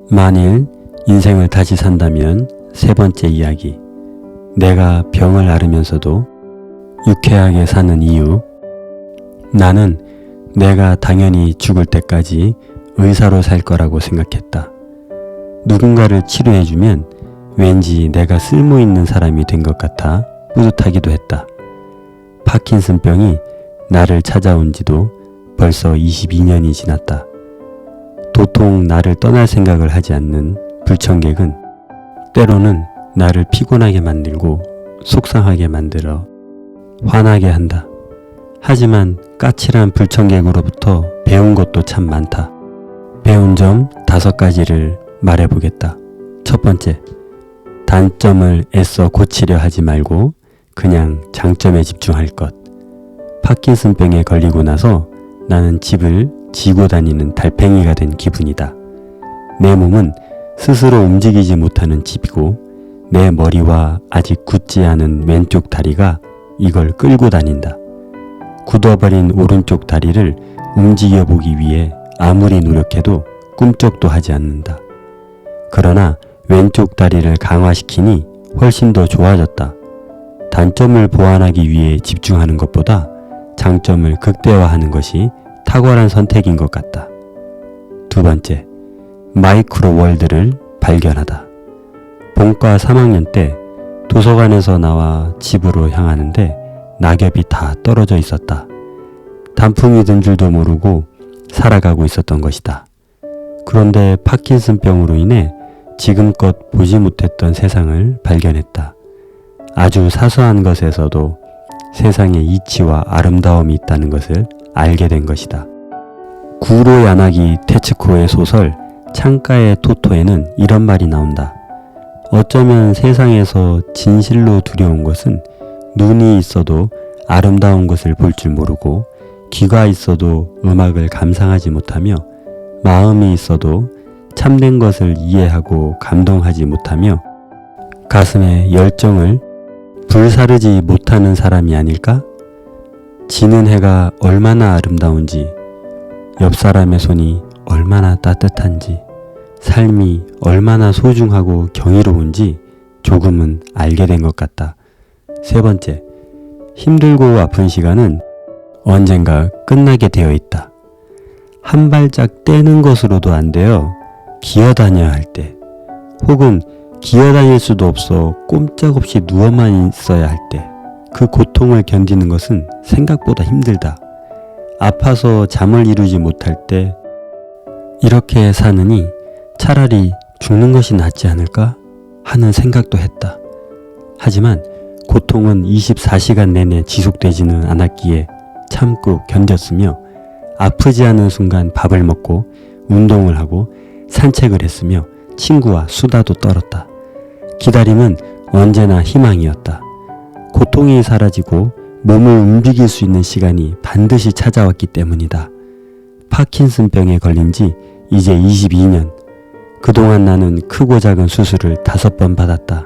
만일 인생을 다시 산다면 세 번째 이야기. 내가 병을 앓으면서도 유쾌하게 사는 이유. 나는 내가 당연히 죽을 때까지 의사로 살 거라고 생각했다. 누군가를 치료해주면 왠지 내가 쓸모있는 사람이 된 것 같아 뿌듯하기도 했다. 파킨슨병이 나를 찾아온 지도 벌써 22년이 지났다. 도통 나를 떠날 생각을 하지 않는 불청객은 때로는 나를 피곤하게 만들고 속상하게 만들어 화나게 한다. 하지만 까칠한 불청객으로부터 배운 것도 참 많다. 배운 점 5가지를 말해보겠다. 첫 번째, 단점을 애써 고치려 하지 말고 그냥 장점에 집중할 것. 파킨슨병에 걸리고 나서 나는 집을 지고 다니는 달팽이가 된 기분이다. 내 몸은 스스로 움직이지 못하는 집이고 내 머리와 아직 굳지 않은 왼쪽 다리가 이걸 끌고 다닌다. 굳어버린 오른쪽 다리를 움직여보기 위해 아무리 노력해도 꿈쩍도 하지 않는다. 그러나 왼쪽 다리를 강화시키니 훨씬 더 좋아졌다. 단점을 보완하기 위해 집중하는 것보다 장점을 극대화하는 것이 탁월한 선택인 것 같다. 두 번째, 마이크로 월드를 발견하다. 본과 3학년 때 도서관에서 나와 집으로 향하는데 낙엽이 다 떨어져 있었다. 단풍이 든 줄도 모르고 살아가고 있었던 것이다. 그런데 파킨슨병으로 인해 지금껏 보지 못했던 세상을 발견했다. 아주 사소한 것에서도 세상에 이치와 아름다움이 있다는 것을 알게 된 것이다. 구로 야나기 테츠코의 소설 창가의 토토에는 이런 말이 나온다. 어쩌면 세상에서 진실로 두려운 것은 눈이 있어도 아름다운 것을 볼 줄 모르고 귀가 있어도 음악을 감상하지 못하며 마음이 있어도 참된 것을 이해하고 감동하지 못하며 가슴에 열정을 불사르지 못하는 사람이 아닐까? 지는 해가 얼마나 아름다운지, 옆 사람의 손이 얼마나 따뜻한지, 삶이 얼마나 소중하고 경이로운지 조금은 알게 된 것 같다. 세 번째, 힘들고 아픈 시간은 언젠가 끝나게 되어 있다. 한 발짝 떼는 것으로도 안 되어 기어다녀야 할 때, 혹은 기어다닐 수도 없어 꼼짝없이 누워만 있어야 할 때, 그 고통을 견디는 것은 생각보다 힘들다. 아파서 잠을 이루지 못할 때 이렇게 사느니 차라리 죽는 것이 낫지 않을까 하는 생각도 했다. 하지만 고통은 24시간 내내 지속되지는 않았기에 참고 견뎠으며 아프지 않은 순간 밥을 먹고 운동을 하고 산책을 했으며 친구와 수다도 떨었다. 기다림은 언제나 희망이었다. 고통이 사라지고 몸을 움직일 수 있는 시간이 반드시 찾아왔기 때문이다. 파킨슨병에 걸린 지 이제 22년. 그동안 나는 크고 작은 수술을 5번 받았다.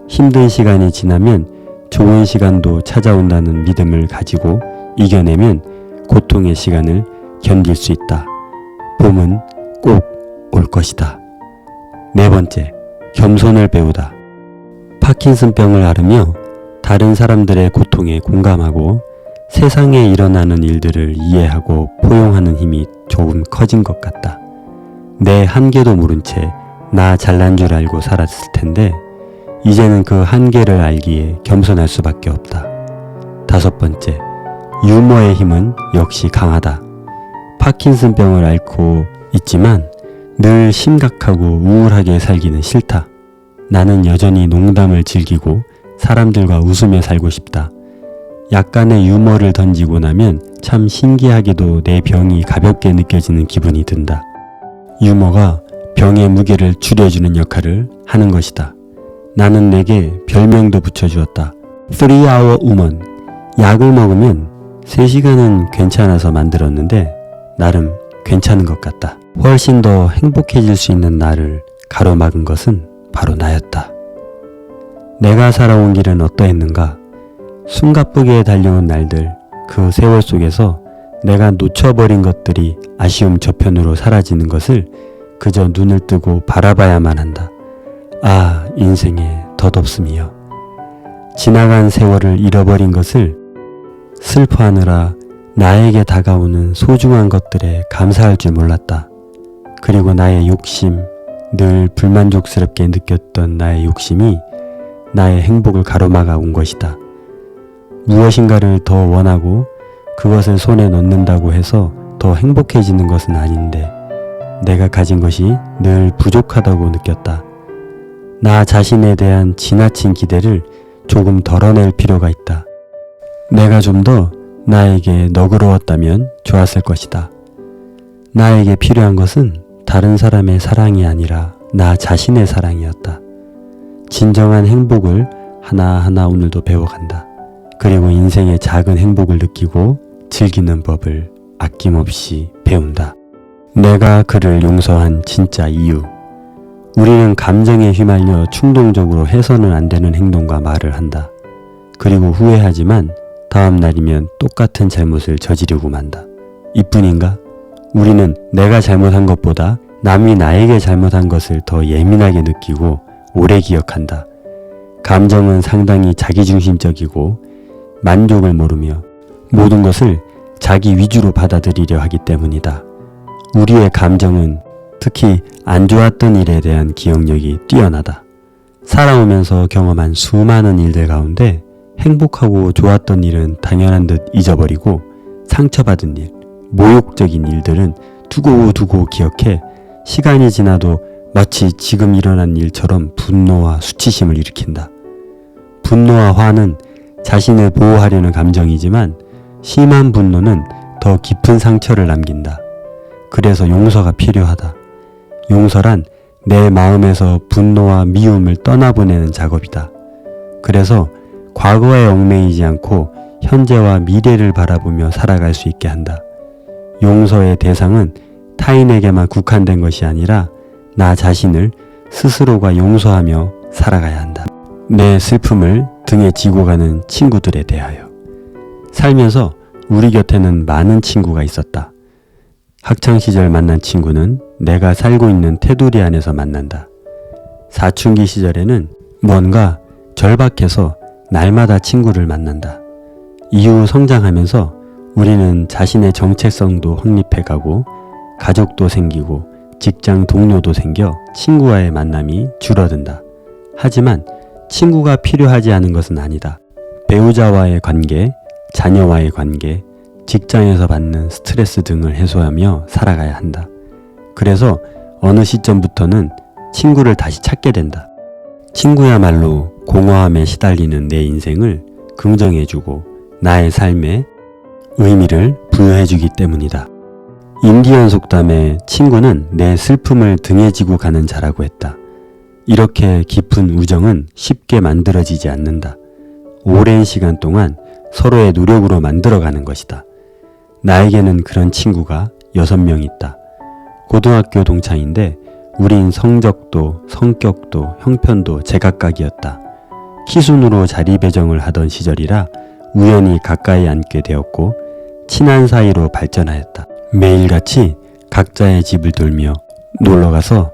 힘든 시간이 지나면 좋은 시간도 찾아온다는 믿음을 가지고 이겨내면 고통의 시간을 견딜 수 있다. 봄은 꼭 올 것이다. 네 번째, 겸손을 배우다. 파킨슨병을 앓으며 다른 사람들의 고통에 공감하고 세상에 일어나는 일들을 이해하고 포용하는 힘이 조금 커진 것 같다. 내 한계도 모른 채 나 잘난 줄 알고 살았을 텐데 이제는 그 한계를 알기에 겸손할 수밖에 없다. 다섯 번째, 유머의 힘은 역시 강하다. 파킨슨병을 앓고 있지만 늘 심각하고 우울하게 살기는 싫다. 나는 여전히 농담을 즐기고 사람들과 웃으며 살고 싶다. 약간의 유머를 던지고 나면 참 신기하게도 내 병이 가볍게 느껴지는 기분이 든다. 유머가 병의 무게를 줄여주는 역할을 하는 것이다. 나는 내게 별명도 붙여주었다. 3-hour woman. 약을 먹으면 3시간은 괜찮아서 만들었는데 나름 괜찮은 것 같다. 훨씬 더 행복해질 수 있는 나를 가로막은 것은 바로 나였다. 내가 살아온 길은 어떠했는가? 숨가쁘게 달려온 날들, 그 세월 속에서 내가 놓쳐버린 것들이 아쉬움 저편으로 사라지는 것을 그저 눈을 뜨고 바라봐야만 한다. 아, 인생의 덧없음이여. 지나간 세월을 잃어버린 것을 슬퍼하느라 나에게 다가오는 소중한 것들에 감사할 줄 몰랐다. 그리고 나의 욕심, 늘 불만족스럽게 느꼈던 나의 욕심이 나의 행복을 가로막아 온 것이다. 무엇인가를 더 원하고 그것을 손에 넣는다고 해서 더 행복해지는 것은 아닌데 내가 가진 것이 늘 부족하다고 느꼈다. 나 자신에 대한 지나친 기대를 조금 덜어낼 필요가 있다. 내가 좀 더 나에게 너그러웠다면 좋았을 것이다. 나에게 필요한 것은 다른 사람의 사랑이 아니라 나 자신의 사랑이었다. 진정한 행복을 하나하나 오늘도 배워간다. 그리고 인생의 작은 행복을 느끼고 즐기는 법을 아낌없이 배운다. 내가 그를 용서한 진짜 이유. 우리는 감정에 휘말려 충동적으로 해서는 안 되는 행동과 말을 한다. 그리고 후회하지만 다음 날이면 똑같은 잘못을 저지르고 만다. 이뿐인가? 우리는 내가 잘못한 것보다 남이 나에게 잘못한 것을 더 예민하게 느끼고 오래 기억한다. 감정은 상당히 자기중심적이고 만족을 모르며 모든 것을 자기 위주로 받아들이려 하기 때문이다. 우리의 감정은 특히 안 좋았던 일에 대한 기억력이 뛰어나다. 살아오면서 경험한 수많은 일들 가운데 행복하고 좋았던 일은 당연한 듯 잊어버리고 상처받은 일, 모욕적인 일들은 두고두고 기억해 시간이 지나도 마치 지금 일어난 일처럼 분노와 수치심을 일으킨다. 분노와 화는 자신을 보호하려는 감정이지만 심한 분노는 더 깊은 상처를 남긴다. 그래서 용서가 필요하다. 용서란 내 마음에서 분노와 미움을 떠나보내는 작업이다. 그래서 과거에 얽매이지 않고 현재와 미래를 바라보며 살아갈 수 있게 한다. 용서의 대상은 타인에게만 국한된 것이 아니라 나 자신을 스스로가 용서하며 살아가야 한다. 내 슬픔을 등에 지고 가는 친구들에 대하여. 살면서 우리 곁에는 많은 친구가 있었다. 학창시절 만난 친구는 내가 살고 있는 테두리 안에서 만난다. 사춘기 시절에는 뭔가 절박해서 날마다 친구를 만난다. 이후 성장하면서 우리는 자신의 정체성도 확립해가고 가족도 생기고 직장 동료도 생겨 친구와의 만남이 줄어든다. 하지만 친구가 필요하지 않은 것은 아니다. 배우자와의 관계, 자녀와의 관계, 직장에서 받는 스트레스 등을 해소하며 살아가야 한다. 그래서 어느 시점부터는 친구를 다시 찾게 된다. 친구야말로 공허함에 시달리는 내 인생을 긍정해주고 나의 삶에 의미를 부여해주기 때문이다. 인디언 속담에 친구는 내 슬픔을 등에 지고 가는 자라고 했다. 이렇게 깊은 우정은 쉽게 만들어지지 않는다. 오랜 시간 동안 서로의 노력으로 만들어가는 것이다. 나에게는 그런 친구가 6명 있다. 고등학교 동창인데 우린 성적도 성격도 형편도 제각각이었다. 키순으로 자리 배정을 하던 시절이라 우연히 가까이 앉게 되었고 친한 사이로 발전하였다. 매일같이 각자의 집을 돌며 놀러가서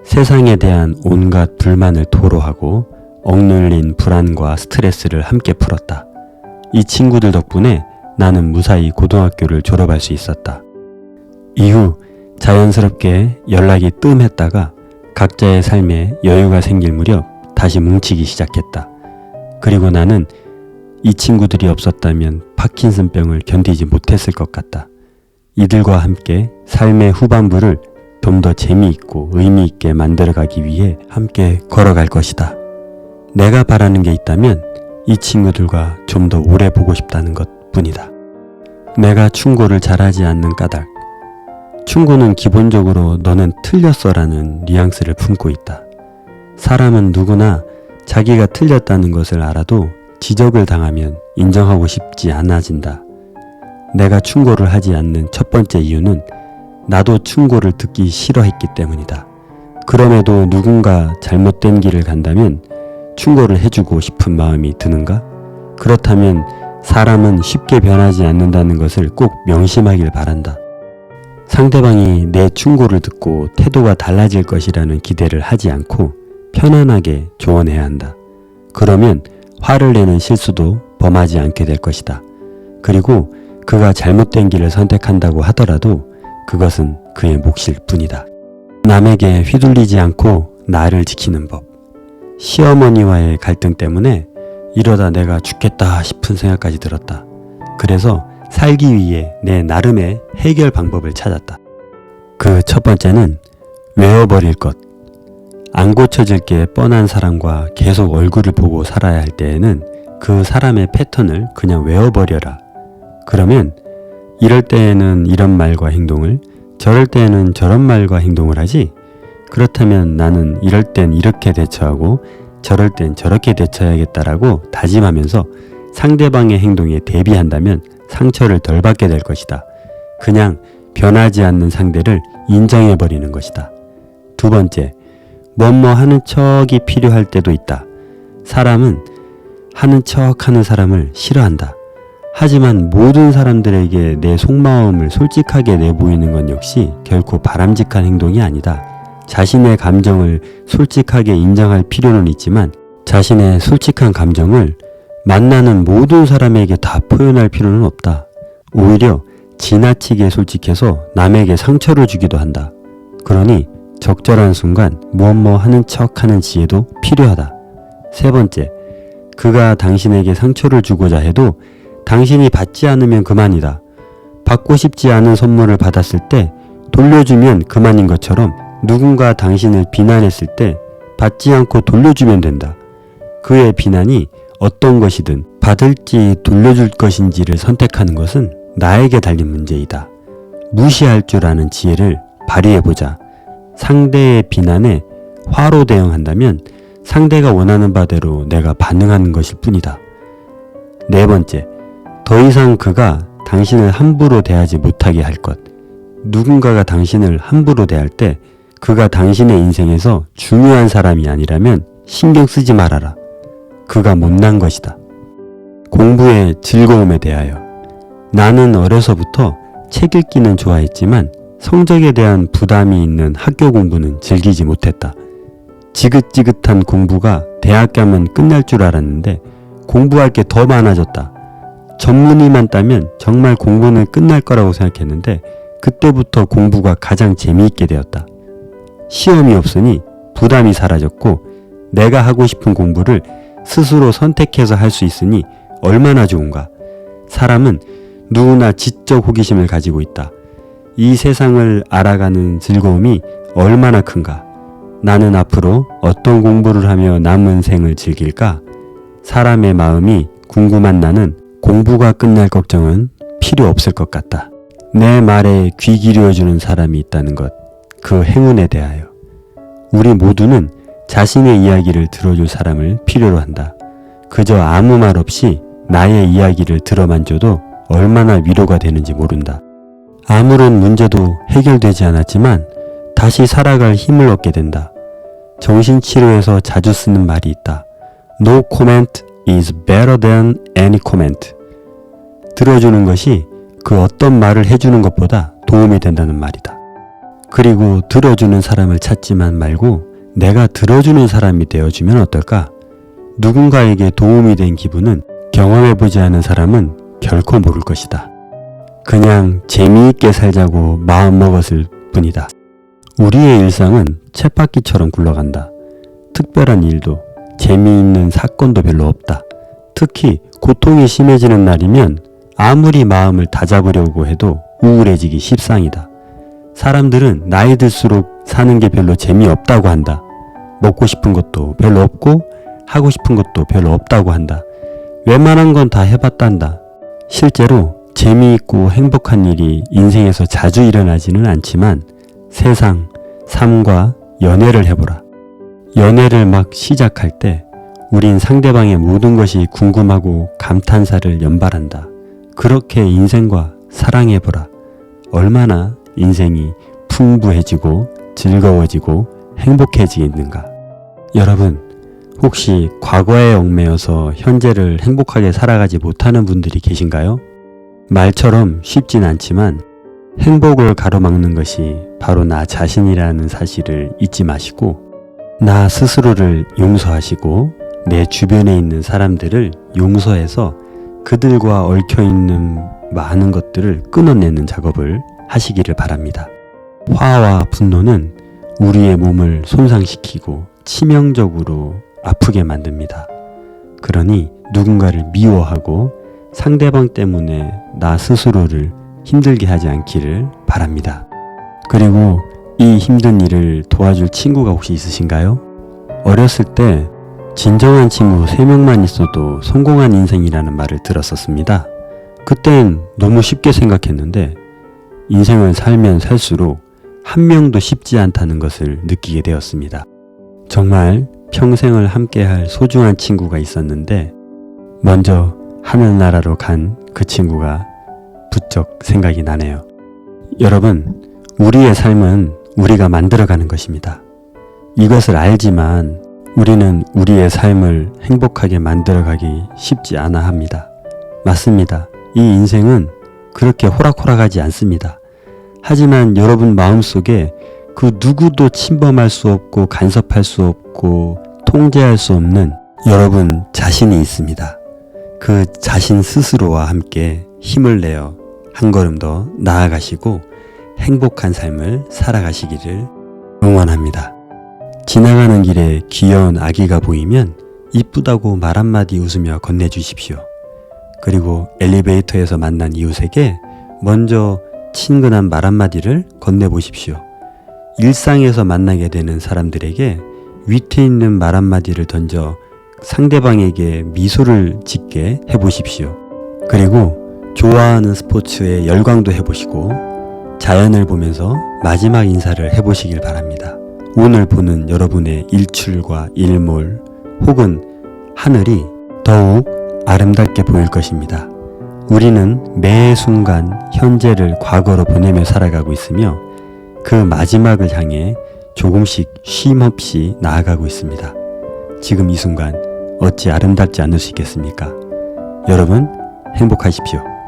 세상에 대한 온갖 불만을 토로하고 억눌린 불안과 스트레스를 함께 풀었다. 이 친구들 덕분에 나는 무사히 고등학교를 졸업할 수 있었다. 이후 자연스럽게 연락이 뜸했다가 각자의 삶에 여유가 생길 무렵 다시 뭉치기 시작했다. 그리고 나는 이 친구들이 없었다면 파킨슨병을 견디지 못했을 것 같다. 이들과 함께 삶의 후반부를 좀 더 재미있고 의미있게 만들어가기 위해 함께 걸어갈 것이다. 내가 바라는 게 있다면 이 친구들과 좀 더 오래 보고 싶다는 것 뿐이다. 내가 충고를 잘하지 않는 까닭. 충고는 기본적으로 너는 틀렸어라는 뉘앙스를 품고 있다. 사람은 누구나 자기가 틀렸다는 것을 알아도 지적을 당하면 인정하고 싶지 않아진다. 내가 충고를 하지 않는 첫 번째 이유는 나도 충고를 듣기 싫어했기 때문이다. 그럼에도 누군가 잘못된 길을 간다면 충고를 해주고 싶은 마음이 드는가? 그렇다면 사람은 쉽게 변하지 않는다는 것을 꼭 명심하길 바란다. 상대방이 내 충고를 듣고 태도가 달라질 것이라는 기대를 하지 않고 편안하게 조언해야 한다. 그러면 화를 내는 실수도 범하지 않게 될 것이다. 그리고 그가 잘못된 길을 선택한다고 하더라도 그것은 그의 몫일 뿐이다. 남에게 휘둘리지 않고 나를 지키는 법. 시어머니와의 갈등 때문에 이러다 내가 죽겠다 싶은 생각까지 들었다. 그래서 살기 위해 내 나름의 해결 방법을 찾았다. 그 첫 번째는 외워버릴 것. 안 고쳐질 게 뻔한 사람과 계속 얼굴을 보고 살아야 할 때에는 그 사람의 패턴을 그냥 외워버려라. 그러면 이럴 때에는 이런 말과 행동을, 저럴 때에는 저런 말과 행동을 하지. 그렇다면 나는 이럴 땐 이렇게 대처하고 저럴 땐 저렇게 대처해야겠다라고 다짐하면서 상대방의 행동에 대비한다면 상처를 덜 받게 될 것이다. 그냥 변하지 않는 상대를 인정해버리는 것이다. 두 번째, 뭐뭐 하는 척이 필요할 때도 있다. 사람은 하는 척 하는 사람을 싫어한다. 하지만 모든 사람들에게 내 속마음을 솔직하게 내보이는 건 역시 결코 바람직한 행동이 아니다. 자신의 감정을 솔직하게 인정할 필요는 있지만 자신의 솔직한 감정을 만나는 모든 사람에게 다 표현할 필요는 없다. 오히려 지나치게 솔직해서 남에게 상처를 주기도 한다. 그러니 적절한 순간 무엇뭐 하는 척 하는 지혜도 필요하다. 세 번째, 그가 당신에게 상처를 주고자 해도 당신이 받지 않으면 그만이다. 받고 싶지 않은 선물을 받았을 때 돌려주면 그만인 것처럼 누군가 당신을 비난했을 때 받지 않고 돌려주면 된다. 그의 비난이 어떤 것이든 받을지 돌려줄 것인지를 선택하는 것은 나에게 달린 문제이다. 무시할 줄 아는 지혜를 발휘해보자. 상대의 비난에 화로 대응한다면 상대가 원하는 바대로 내가 반응하는 것일 뿐이다. 네 번째, 더 이상 그가 당신을 함부로 대하지 못하게 할 것. 누군가가 당신을 함부로 대할 때 그가 당신의 인생에서 중요한 사람이 아니라면 신경 쓰지 말아라. 그가 못난 것이다. 공부의 즐거움에 대하여. 나는 어려서부터 책 읽기는 좋아했지만 성적에 대한 부담이 있는 학교 공부는 즐기지 못했다. 지긋지긋한 공부가 대학 가면 끝날 줄 알았는데 공부할 게 더 많아졌다. 전문의만 따면 정말 공부는 끝날 거라고 생각했는데 그때부터 공부가 가장 재미있게 되었다. 시험이 없으니 부담이 사라졌고 내가 하고 싶은 공부를 스스로 선택해서 할 수 있으니 얼마나 좋은가. 사람은 누구나 지적 호기심을 가지고 있다. 이 세상을 알아가는 즐거움이 얼마나 큰가. 나는 앞으로 어떤 공부를 하며 남은 생을 즐길까? 사람의 마음이 궁금한 나는 공부가 끝날 걱정은 필요 없을 것 같다. 내 말에 귀 기울여주는 사람이 있다는 것, 그 행운에 대하여. 우리 모두는 자신의 이야기를 들어줄 사람을 필요로 한다. 그저 아무 말 없이 나의 이야기를 들어만 줘도 얼마나 위로가 되는지 모른다. 아무런 문제도 해결되지 않았지만 다시 살아갈 힘을 얻게 된다. 정신치료에서 자주 쓰는 말이 있다. No comment is better than any comment. 들어주는 것이 그 어떤 말을 해주는 것보다 도움이 된다는 말이다. 그리고 들어주는 사람을 찾지만 말고 내가 들어주는 사람이 되어주면 어떨까? 누군가에게 도움이 된 기분은 경험해보지 않은 사람은 결코 모를 것이다. 그냥 재미있게 살자고 마음먹었을 뿐이다. 우리의 일상은 쳇바퀴처럼 굴러간다. 특별한 일도 재미있는 사건도 별로 없다. 특히 고통이 심해지는 날이면 아무리 마음을 다잡으려고 해도 우울해지기 십상이다. 사람들은 나이 들수록 사는 게 별로 재미없다고 한다. 먹고 싶은 것도 별로 없고 하고 싶은 것도 별로 없다고 한다. 웬만한 건 다 해봤단다. 실제로 재미있고 행복한 일이 인생에서 자주 일어나지는 않지만 세상, 삶과 연애를 해보라. 연애를 막 시작할 때 우린 상대방의 모든 것이 궁금하고 감탄사를 연발한다. 그렇게 인생과 사랑해보라. 얼마나 인생이 풍부해지고 즐거워지고 행복해지겠는가. 여러분, 혹시 과거에 얽매여서 현재를 행복하게 살아가지 못하는 분들이 계신가요? 말처럼 쉽진 않지만 행복을 가로막는 것이 바로 나 자신이라는 사실을 잊지 마시고 나 스스로를 용서하시고 내 주변에 있는 사람들을 용서해서 그들과 얽혀있는 많은 것들을 끊어내는 작업을 하시기를 바랍니다. 화와 분노는 우리의 몸을 손상시키고 치명적으로 아프게 만듭니다. 그러니 누군가를 미워하고 상대방 때문에 나 스스로를 힘들게 하지 않기를 바랍니다. 그리고 이 힘든 일을 도와줄 친구가 혹시 있으신가요? 어렸을 때 진정한 친구 3명만 있어도 성공한 인생이라는 말을 들었었습니다. 그땐 너무 쉽게 생각했는데 인생을 살면 살수록 한 명도 쉽지 않다는 것을 느끼게 되었습니다. 정말 평생을 함께할 소중한 친구가 있었는데 먼저 하늘나라로 간 그 친구가 부쩍 생각이 나네요. 여러분, 우리의 삶은 우리가 만들어가는 것입니다. 이것을 알지만 우리는 우리의 삶을 행복하게 만들어가기 쉽지 않아 합니다. 맞습니다. 이 인생은 그렇게 호락호락하지 않습니다. 하지만 여러분 마음속에 그 누구도 침범할 수 없고 간섭할 수 없고 통제할 수 없는 여러분 자신이 있습니다. 그 자신 스스로와 함께 힘을 내어 한 걸음 더 나아가시고 행복한 삶을 살아가시기를 응원합니다. 지나가는 길에 귀여운 아기가 보이면 이쁘다고 말 한마디 웃으며 건네주십시오. 그리고 엘리베이터에서 만난 이웃에게 먼저 친근한 말 한마디를 건네보십시오. 일상에서 만나게 되는 사람들에게 위트 있는 말 한마디를 던져 상대방에게 미소를 짓게 해보십시오. 그리고 좋아하는 스포츠에 열광도 해보시고 자연을 보면서 마지막 인사를 해보시길 바랍니다. 오늘 보는 여러분의 일출과 일몰 혹은 하늘이 더욱 아름답게 보일 것입니다. 우리는 매 순간 현재를 과거로 보내며 살아가고 있으며 그 마지막을 향해 조금씩 쉼 없이 나아가고 있습니다. 지금 이 순간 어찌 아름답지 않을 수 있겠습니까? 여러분 행복하십시오.